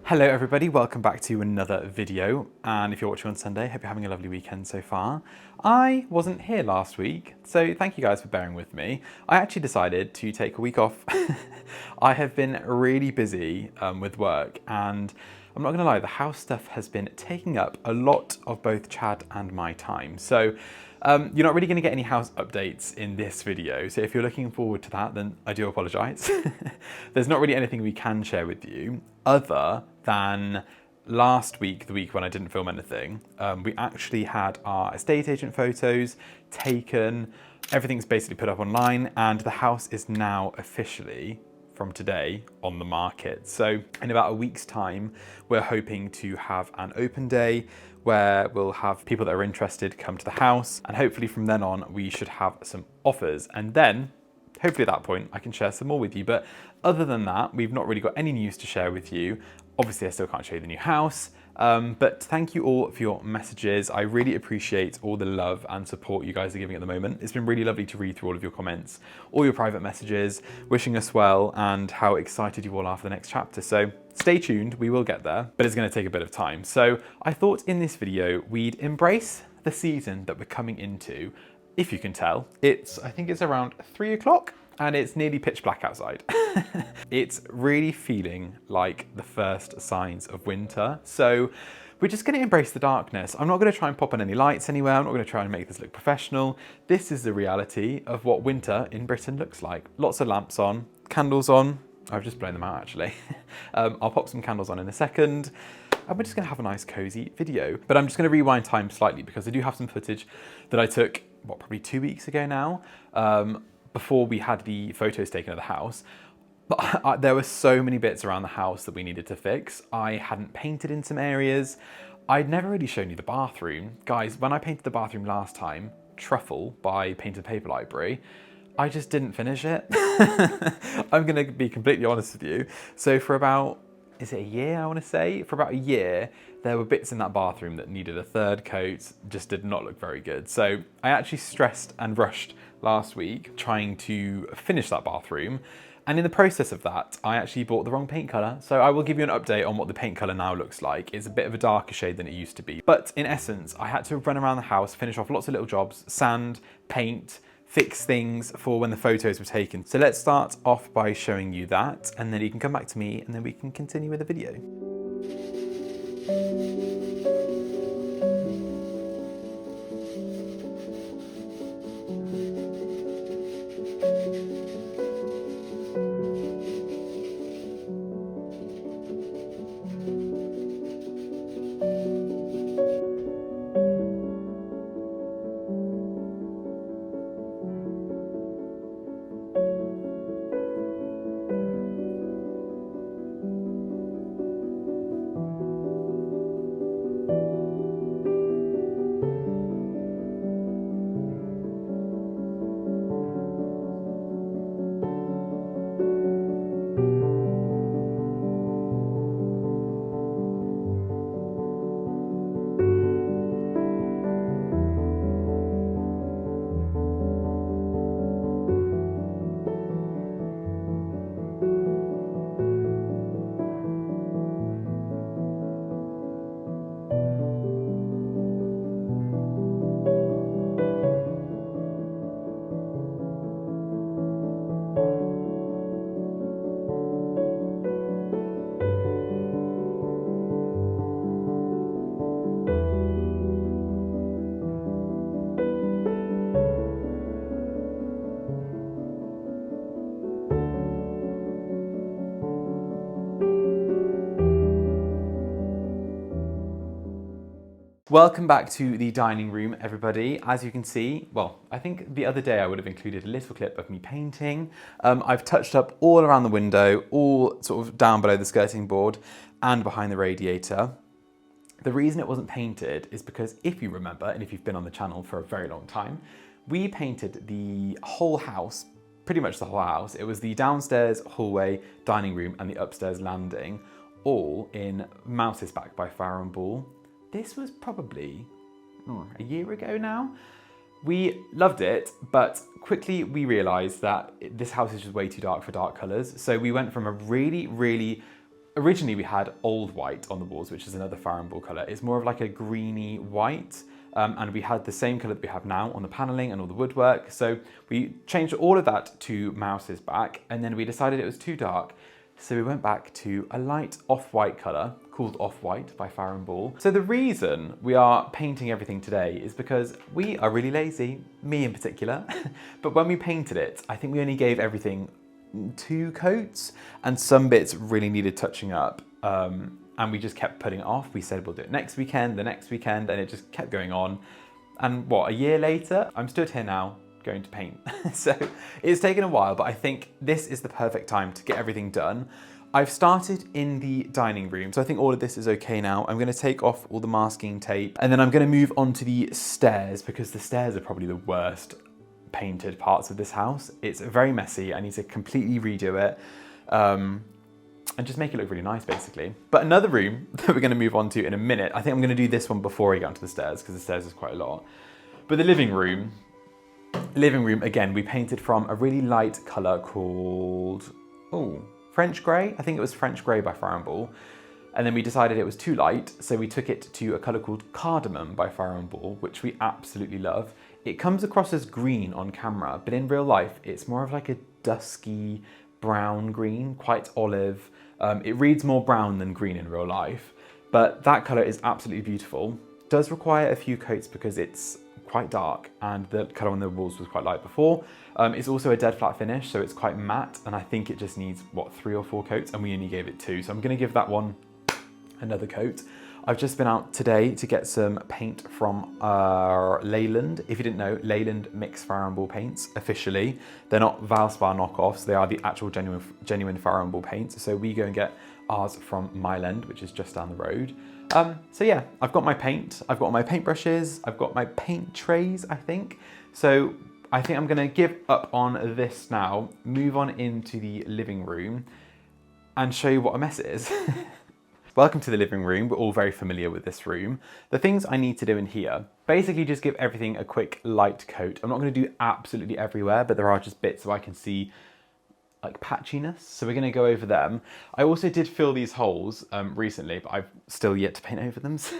Hello everybody, welcome back to another video, and if you're watching on Sunday, hope you're having a lovely weekend so far. I wasn't here last week, so thank you guys for bearing with me. I actually decided to take a week off. I have been really busy with work, and I'm not gonna lie, the house stuff has been taking up a lot of both Chad and my time. So you're not really going to get any house updates in this video, so if you're looking forward to that, then I do apologise. There's not really anything we can share with you other than last week, the week when I didn't film anything. We actually had our estate agent photos taken, everything's basically put up online, and the house is now officially, from today, on the market. So in about a week's time, we're hoping to have an open day where we'll have people that are interested come to the house, and hopefully from then on we should have some offers, and then hopefully at that point I can share some more with you. But other than that, we've not really got any news to share with you. Obviously I still can't show you the new house, but thank you all for your messages. I really appreciate all the love and support you guys are giving at the moment. It's been really lovely to read through all of your comments, all your private messages, wishing us well, and how excited you all are for the next chapter. So stay tuned, we will get there, but it's going to take a bit of time. So I thought in this video we'd embrace the season that we're coming into. If you can tell, I think it's around 3 o'clock and it's nearly pitch black outside. It's really feeling like the first signs of winter. So we're just going to embrace the darkness. I'm not going to try and pop on any lights anywhere. I'm not going to try and make this look professional. This is the reality of what winter in Britain looks like. Lots of lamps on, candles on. I've just blown them out actually. I'll pop some candles on in a second, and we're just going to have a nice cozy video. But I'm just going to rewind time slightly because I do have some footage that I took, probably 2 weeks ago now, before we had the photos taken of the house. But there were so many bits around the house that we needed to fix. I hadn't painted in some areas. I'd never really shown you the bathroom. Guys, when I painted the bathroom last time, Truffle by Painted Paper Library, I just didn't finish it. I'm gonna be completely honest with you. So for about, is it a year, I wanna say? For about a year, there were bits in that bathroom that needed a third coat, just did not look very good. So I actually stressed and rushed last week trying to finish that bathroom. And in the process of that, I actually bought the wrong paint colour. So I will give you an update on what the paint colour now looks like. It's a bit of a darker shade than it used to be. But in essence, I had to run around the house, finish off lots of little jobs, sand, paint, fix things for when the photos were taken. So let's start off by showing you that, and then you can come back to me and then we can continue with the video. Welcome back to the dining room, everybody. As you can see, well, I think the other day I would have included a little clip of me painting. I've touched up all around the window, all sort of down below the skirting board and behind the radiator. The reason it wasn't painted is because if you remember, and if you've been on the channel for a very long time, we painted the whole house, pretty much the whole house. It was the downstairs hallway, dining room and the upstairs landing, all in Mouse's Back by Fire & Ball. This was probably a year ago now. We loved it, but quickly we realized that this house is just way too dark for dark colors. So we went from a really, originally we had old white on the walls, which is another Fire & Ball color. It's more of like a greeny white. And we had the same color that we have now on the paneling and all the woodwork. So we changed all of that to Mouse's Back, and then we decided it was too dark. So we went back to a light off-white color called Off-White by Fire & Ball. So the reason we are painting everything today is because we are really lazy, me in particular. But when we painted it, I think we only gave everything 2 coats and some bits really needed touching up. And we just kept putting it off. We said we'll do it next weekend, the next weekend, and it just kept going on. And what, a year later, I'm stood here now going to paint. So it's taken a while, but I think this is the perfect time to get everything done. I've started in the dining room, so I think all of this is okay now. I'm gonna take off all the masking tape, and then I'm gonna move on to the stairs, because the stairs are probably the worst painted parts of this house. It's very messy. I need to completely redo it. And just make it look really nice, basically. But another room that we're gonna move on to in a minute, I think I'm gonna do this one before I get onto the stairs, because the stairs is quite a lot. But the living room, again, we painted from a really light color called, French Grey. I think it was French Grey by Fire & Ball. And then we decided it was too light, so we took it to a color called Cardamom by Fire & Ball, which we absolutely love. It comes across as green on camera, but in real life, it's more of like a dusky brown green, quite olive. It reads more brown than green in real life, but that color is absolutely beautiful. Does require a few coats because it's quite dark and the color on the walls was quite light before. It's also a dead flat finish, so it's quite matte, and I think it just needs, what, 3 or 4 coats, and we only gave it 2. So I'm gonna give that one another coat. I've just been out today to get some paint from Leyland. If you didn't know, Leyland mix Fire & Ball paints officially. They're not Valspar knockoffs, they are the actual genuine Fire & Ball paints. So we go and get ours from Myland, which is just down the road. So yeah, I've got my paint, I've got my paintbrushes, I've got my paint trays, I think. So I think I'm gonna give up on this now, move on into the living room and show you what a mess it is. Welcome to the living room. We're all very familiar with this room. The things I need to do in here, basically just give everything a quick light coat. I'm not going to do absolutely everywhere, but there are just bits so I can see like patchiness. So we're going to go over them. I also did fill these holes recently, but I've still yet to paint over them. So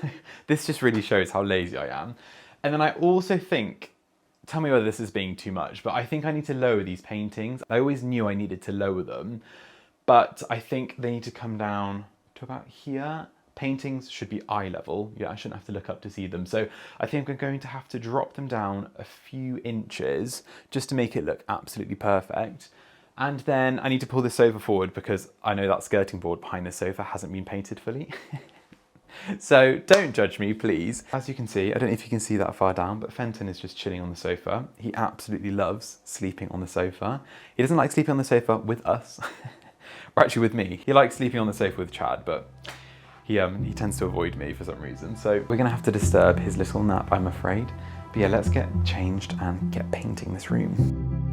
this just really shows how lazy I am. And then I also think, tell me whether this is being too much, but I think I need to lower these paintings. I always knew I needed to lower them, but I think they need to come down to about here. Paintings should be eye level. Yeah, I shouldn't have to look up to see them. So I think I'm going to have to drop them down a few inches just to make it look absolutely perfect. And then I need to pull this sofa forward because I know that skirting board behind the sofa hasn't been painted fully. So don't judge me, please. As you can see, I don't know if you can see that far down, but Fenton is just chilling on the sofa. He absolutely loves sleeping on the sofa. He doesn't like sleeping on the sofa with us. Or actually with me. He likes sleeping on the sofa with Chad, but he tends to avoid me for some reason. So we're gonna have to disturb his little nap, I'm afraid. But yeah, let's get changed and get painting this room.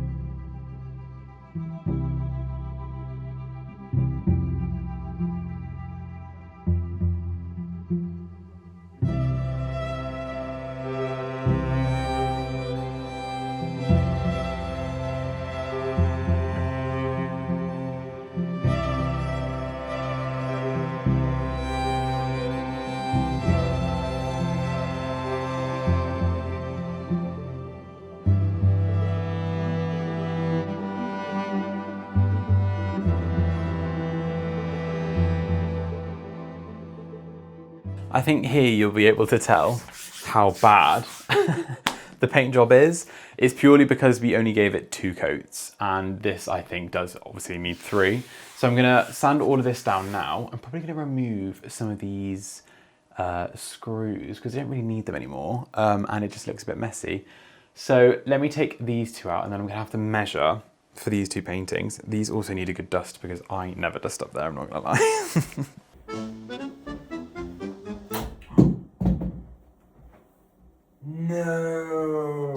I think here you'll be able to tell how bad the paint job is. It's purely because we only gave it 2 coats, and this I think does obviously need 3. So I'm gonna sand all of this down now. I'm probably gonna remove some of these screws because I don't really need them anymore, and it just looks a bit messy. So let me take these two out, and then I'm gonna have to measure for these two paintings. These also need a good dust because I never dust up there, I'm not gonna lie. No.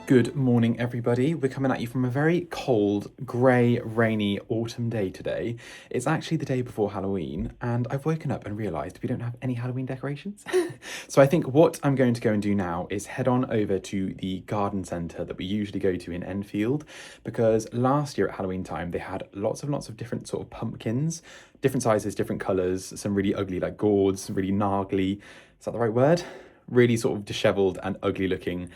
Good morning, everybody. We're coming at you from a very cold, grey, rainy autumn day today. It's actually the day before Halloween, and I've woken up and realised we don't have any Halloween decorations. So I think what I'm going to go and do now is head on over to the garden centre that we usually go to in Enfield, because last year at Halloween time they had lots of different sort of pumpkins, different sizes, different colours, some really ugly like gourds, some really gnarly, is that the right word? Really sort of dishevelled and ugly looking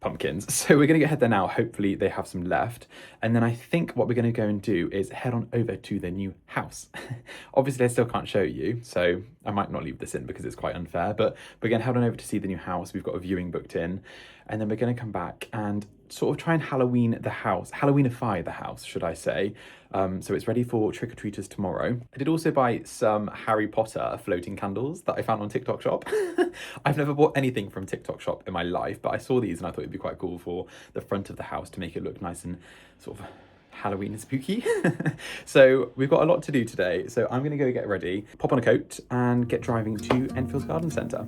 pumpkins. So we're gonna head there now. Hopefully they have some left. And then I think what we're gonna go and do is head on over to the new house. Obviously I still can't show you, so I might not leave this in because it's quite unfair, but we're gonna head on over to see the new house. We've got a viewing booked in, and then we're gonna come back and sort of try and Halloweenify the house, should I say. So it's ready for trick-or-treaters tomorrow. I did also buy some Harry Potter floating candles that I found on TikTok Shop. I've never bought anything from TikTok Shop in my life, but I saw these and I thought it'd be quite cool for the front of the house to make it look nice and sort of Halloween and spooky. So we've got a lot to do today. So I'm gonna go get ready, pop on a coat and get driving to Enfield Garden Centre.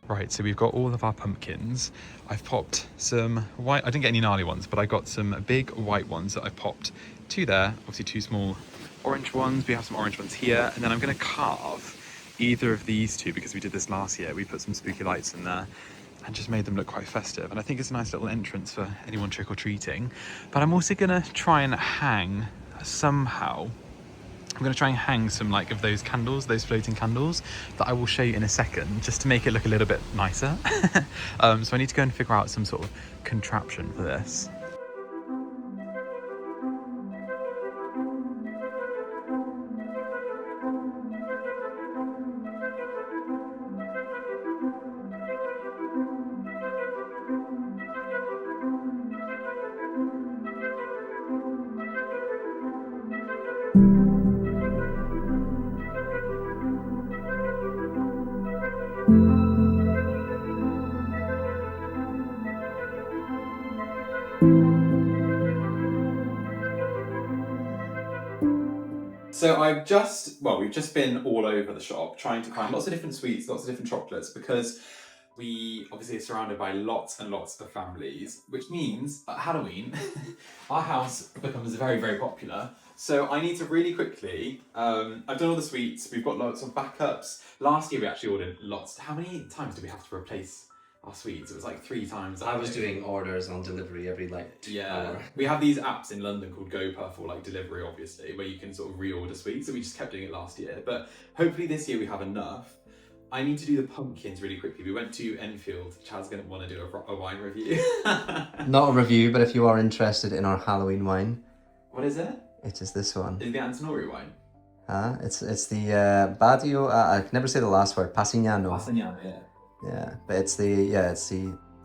Right, so we've got all of our pumpkins. I've popped some white, I didn't get any gnarly ones, but I got some big white ones that I popped two there, obviously two small orange ones. We have some orange ones here, and then I'm gonna carve either of these two because we did this last year. We put some spooky lights in there and just made them look quite festive. And I think it's a nice little entrance for anyone trick-or-treating. But I'm also gonna try and hang somehow, I'm going to try and hang some like of those candles, those floating candles that I will show you in a second, just to make it look a little bit nicer. So I need to go and figure out some sort of contraption for this. So we've just been all over the shop trying to find lots of different sweets, lots of different chocolates, because we obviously are surrounded by lots and lots of families, which means at Halloween, our house becomes very, very popular. So I need to really quickly, I've done all the sweets, we've got lots of backups. Last year we actually ordered lots. How many times did we have to replace our sweets? It was like 3 times. I was doing orders on delivery every hour. We have these apps in London called GoPuff for like delivery, obviously, where you can sort of reorder sweets. So we just kept doing it last year, but hopefully this year we have enough. I need to do the pumpkins really quickly. We went to Enfield. Chad's going to want to do a wine review. Not a review, but if you are interested in our Halloween wine. What is it? It is this one. Is it the Antinori wine? It's the Badio, I can never say the last word, Passignano. Passignano, yeah. Yeah, but it's the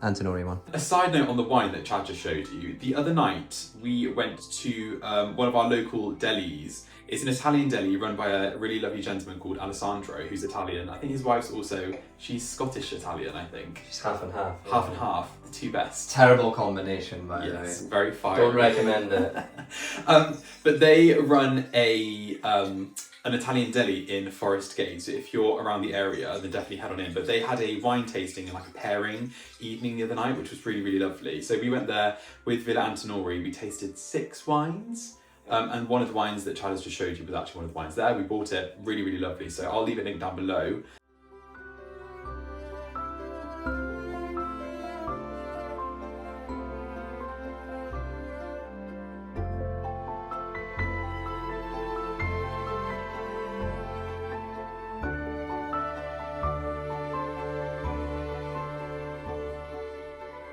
Antinori one. A side note on the wine that Chad just showed you. The other night, we went to one of our local delis. It's an Italian deli run by a really lovely gentleman called Alessandro, who's Italian. I think his wife's she's Scottish-Italian, I think. She's half and half. Half and half, the two best. Terrible combination, by the way. Yes, very fiery. Don't recommend it. But they run an Italian deli in Forest Gate, so if you're around the area, then definitely head on in. But they had a wine tasting and like a pairing evening the other night, which was really, really lovely. So we went there with Villa Antinori. We tasted 6 wines. And one of the wines that Chad has just showed you was actually one of the wines there. We bought it, really, really lovely. So I'll leave a link down below.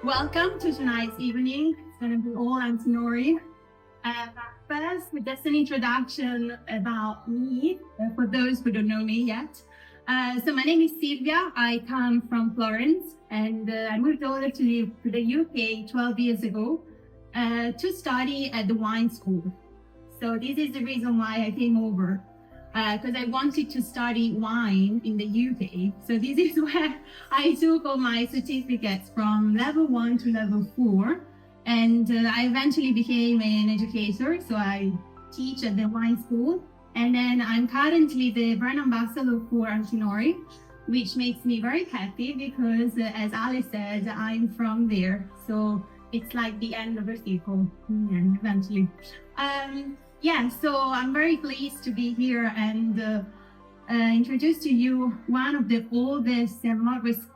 Welcome to tonight's evening. It's going to be all Antinori. First, with just an introduction about me, for those who don't know me yet. So my name is Silvia. I come from Florence, and I moved over to the UK 12 years ago to study at the wine school. So this is the reason why I came over, because I wanted to study wine in the UK. So this is where I took all my certificates from level 1 to level 4. And I eventually became an educator, so I teach at the wine school. And then I'm currently the brand ambassador for Antinori, which makes me very happy because, as Ali said, I'm from there. So it's like the end of a circle, eventually. So I'm very pleased to be here and introduce to you one of the oldest and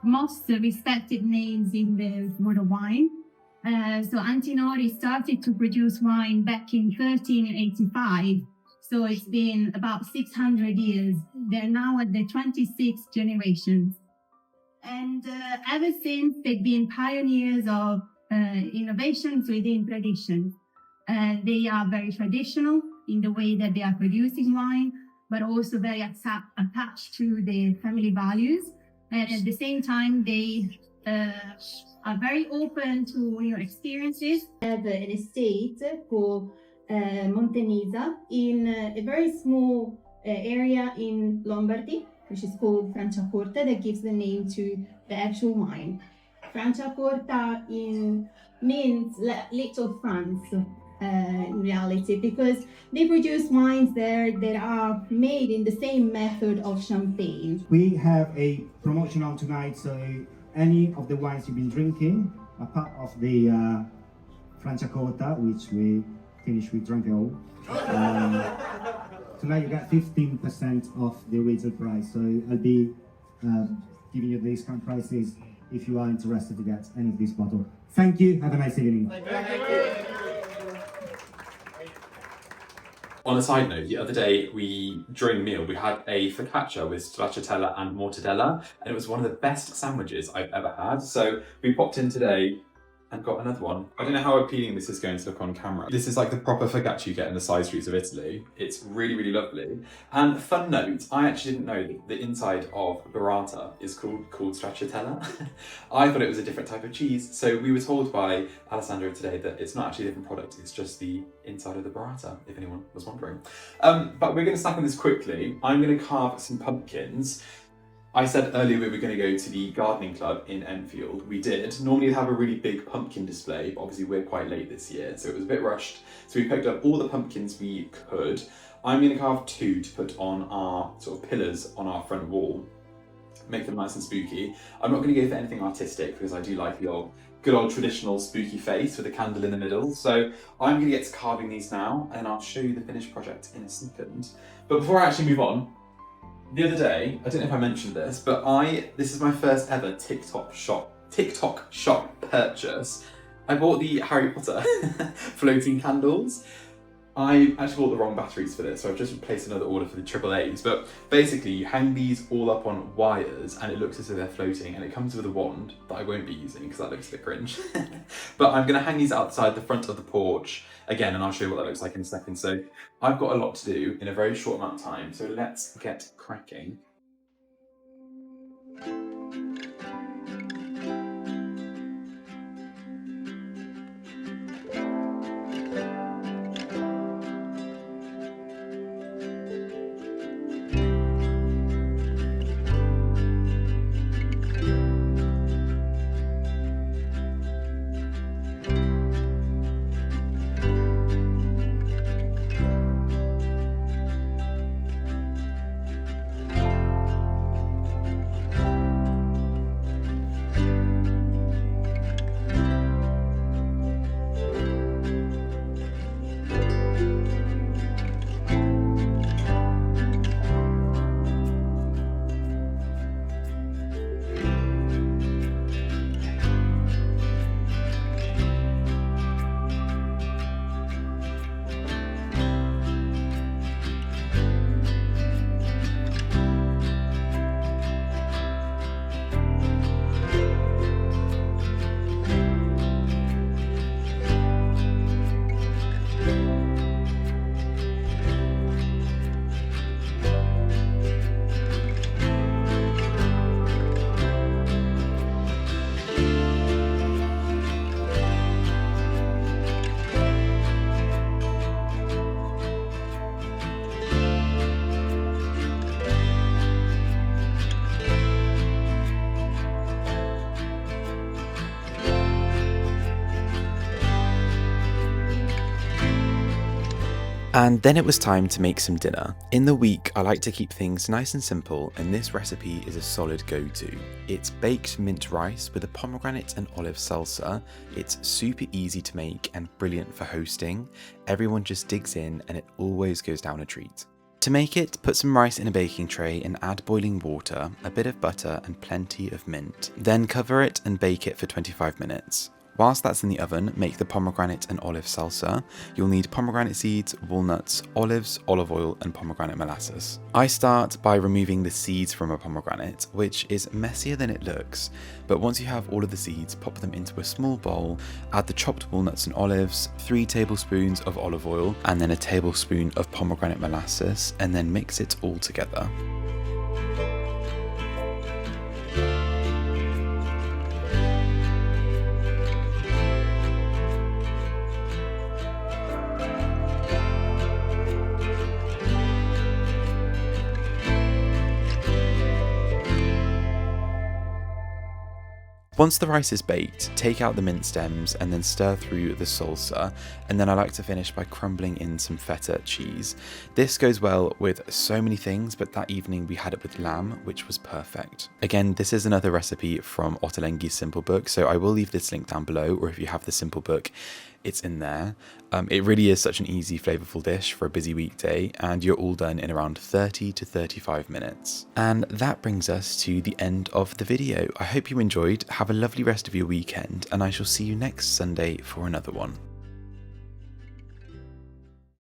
most respected names in the world of wine. So Antinori started to produce wine back in 1385. So it's been about 600 years. They're now at the 26th generation. And ever since, they've been pioneers of innovations within tradition. They are very traditional in the way that they are producing wine, but also very attached to the family values. And at the same time, they are very open to new experiences. I have an estate called Montenisa in a very small area in Lombardy, which is called Franciacorta, that gives the name to the actual wine. Franciacorta means little France in reality, because they produce wines there that are made in the same method of champagne. We have a promotion on tonight, so any of the wines you've been drinking, a part of the Franciacorta, which we finished, we drank it all. Tonight you get 15% off the retail price, so I'll be giving you the discount prices if you are interested to get any of these bottles. Thank you, have a nice evening. On a side note, the other day during the meal, we had a focaccia with stracciatella and mortadella, and it was one of the best sandwiches I've ever had. So we popped in today and got another one. I don't know how appealing this is going to look on camera. This is like the proper focaccia you get in the side streets of Italy. It's really, really lovely. And fun note, I actually didn't know that the inside of burrata is called stracciatella. I thought it was a different type of cheese. So we were told by Alessandro today that it's not actually a different product, it's just the inside of the burrata, if anyone was wondering. But we're gonna snack on this quickly. I'm gonna carve some pumpkins. I said earlier we were going to go to the gardening club in Enfield. We did. Normally they have a really big pumpkin display, but obviously we're quite late this year, so it was a bit rushed. So we picked up all the pumpkins we could. I'm going to carve 2 to put on our sort of pillars on our front wall, make them nice and spooky. I'm not going to go for anything artistic because I do like the good old traditional spooky face with a candle in the middle. So I'm going to get to carving these now, and I'll show you the finished project in a second. But before I actually move on, the other day, I don't know if I mentioned this, but this is my first ever TikTok shop purchase. I bought the Harry Potter floating candles. I actually bought the wrong batteries for this, so I've just placed another order for the AAAs. But basically, you hang these all up on wires, and it looks as though they're floating, and it comes with a wand that I won't be using because that looks a bit cringe. But I'm going to hang these outside the front of the porch again, and I'll show you what that looks like in a second. So I've got a lot to do in a very short amount of time, so let's get cracking. And then it was time to make some dinner. In the week, I like to keep things nice and simple, and this recipe is a solid go-to. It's baked mint rice with a pomegranate and olive salsa. It's super easy to make and brilliant for hosting. Everyone just digs in and it always goes down a treat. To make it, put some rice in a baking tray and add boiling water, a bit of butter and plenty of mint. Then cover it and bake it for 25 minutes. Whilst that's in the oven, make the pomegranate and olive salsa. You'll need pomegranate seeds, walnuts, olives, olive oil, and pomegranate molasses. I start by removing the seeds from a pomegranate, which is messier than it looks, but once you have all of the seeds, pop them into a small bowl, add the chopped walnuts and olives, 3 tablespoons of olive oil, and then a tablespoon of pomegranate molasses, and then mix it all together. Once the rice is baked, take out the mint stems and then stir through the salsa, and then I like to finish by crumbling in some feta cheese. This goes well with so many things, but that evening we had it with lamb, which was perfect. Again, this is another recipe from Ottolenghi's Simple Book, so I will leave this link down below, or if you have the Simple Book, it's in there. It really is such an easy, flavorful dish for a busy weekday, and you're all done in around 30 to 35 minutes. And that brings us to the end of the video. I hope you enjoyed. Have a lovely rest of your weekend, and I shall see you next Sunday for another one.